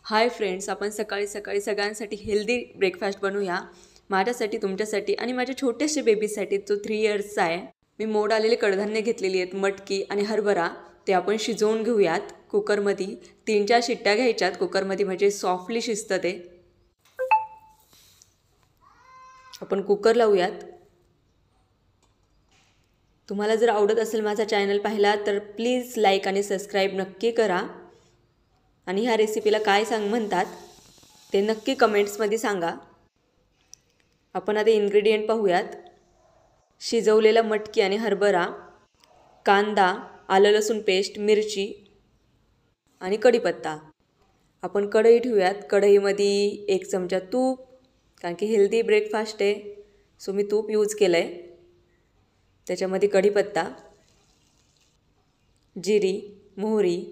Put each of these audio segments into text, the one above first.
Hi friends, आपण सकाळी सकाळी सगळ्यांसाठी हेल्दी ब्रेकफास्ट बनवूया. माझ्यासाठी, तुमच्यासाठी आणि माझ्या छोट्याशा बेबीसाठी जो 3 इयर्सचा आहे. मी मोड आलेले कडधान्य घेतलेली आहेत, मटकी आणि हरभरा. ते आपण शिजवून घेऊयात कुकरमध्ये. 3-4 शिट्ट्या घ्यायच्यात कुकरमध्ये, म्हणजे सॉफ्टली शिजतं ते. आपण कुकर लावूयात. तुम्हाला जर आवडत असेल माझा चॅनल पाहिला तर प्लीज लाईक आणि सबस्क्राईब नक्की करा. आणि ह्या रेसिपीला काय म्हणतात ते नक्की कमेंट्समध्ये सांगा. आपण आता इन्ग्रेडियंट पाहूयात. शिजवलेला मटकी आणि हरभरा, कांदा, आलं लसूण पेस्ट, मिरची आणि कढीपत्ता. आपण कढई ठेवूयात. कढईमध्ये 1 चमचा तूप, कारण की हेल्दी ब्रेकफास्ट आहे सो मी तूप यूज केलं आहे. त्याच्यामध्ये कढीपत्ता, जिरी, मोहरी,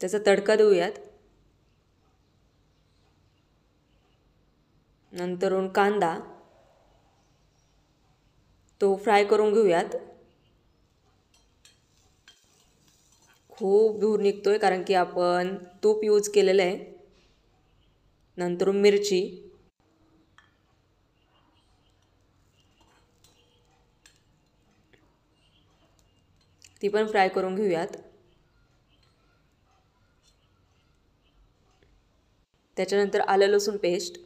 त्याचा तडका देऊयात. नंतरून कांदा तो फ्राय करून घेऊयात. खूप धूर निघतोय कारण की आपण तूप यूज केलेलं आहे. नंतर मिरची, ती पण फ्राय करून घेऊयात. त्याच्यानंतर आलं लसूण पेस्ट,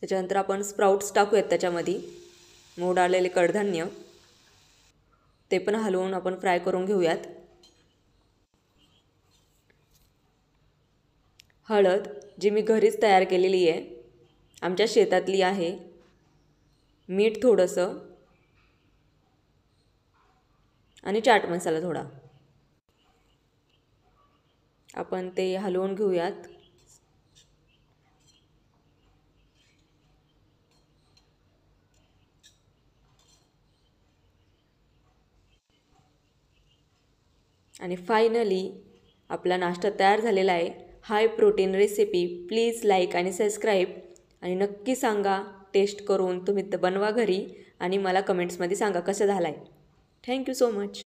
त्याच्यानंतर आपण स्प्राउट्स टाकूयात त्याच्यामध्ये. मोड आलेले कडधान्य ते पण हलवून आपण फ्राय करून घेऊयात. हळद जी मी घरीच तयार केलेली आहे, आमच्या शेतातली आहे. मीठ थोडंसं आणि चाट मसाला थोडा. आपण ते हलवून घेऊयात. आणि फायनली आपला नाश्ता तयार झालेला आहे. High protein recipe. Please like आणि सबस्क्राईब आणि नक्की सांगा टेस्ट करून. तुम्ही बनवा घरी आणि मला कमेंट्समध्ये सांगा कसं झालं आहे. Thank you so much.